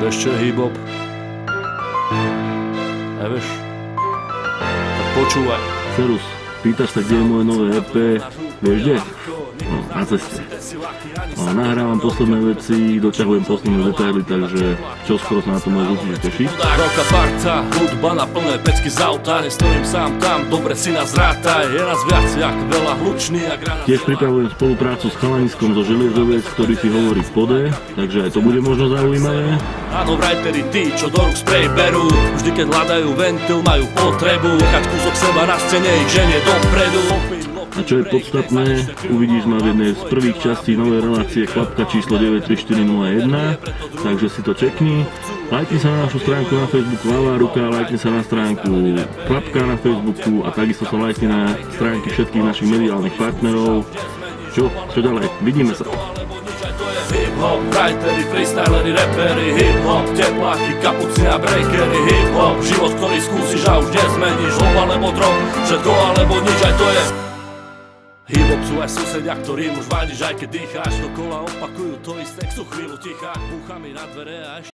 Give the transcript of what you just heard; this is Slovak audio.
Vieš čo je hip-hop? Vieš? Tak počúvaj. Serus, pýtaš sa, kde je moje nové EP, vieš kde? No, na ceste. No, nahrávam posledné veci, doťahujem posledné detaily, takže čoskoro sa na to môžeš určite tešiť. Roka parta, hudba na plné pecky z auta, nestojím sám tam, dobre si nás rátaj, je nás viac jak veľa hlučný a granát. Tiež pripravujem spoluprácu s chalaniskom zo Želiezoviec, ktorý si hovorí v pode, takže aj to bude možno zaujímavé. Áno, writeri tí, čo do rúk sprej berú, vždy keď hľadajú ventil, majú potrebu nechať kúsok seba na scéne, ich ženie dopredu. A čo je podstatné, uvidíš ma v jednej z prvých častí novej relácie Klapka číslo 93401, takže si to čekni. Lajkni sa na našu stránku na Facebooku Ľavá ruka, lajkni sa na stránku Klapka na Facebooku a takisto sa lajkni na stránky všetkých našich mediálnych partnerov. Čo ďalej? Vidíme sa. Hip-hop, writeri, freestyleri, raperi, hip-hop, tepláky, kapuci a breakery, hip-hop, život, ktorý skúsiš a už nezmeníš, hop alebo drop, všetko alebo nič, aj to je. Hip-hop sú aj susedia, ktorým už vadíš, aj keď dýcháš, dokola opakujú to isté, chcú chvíľu tichá, búchami na dvere a ešte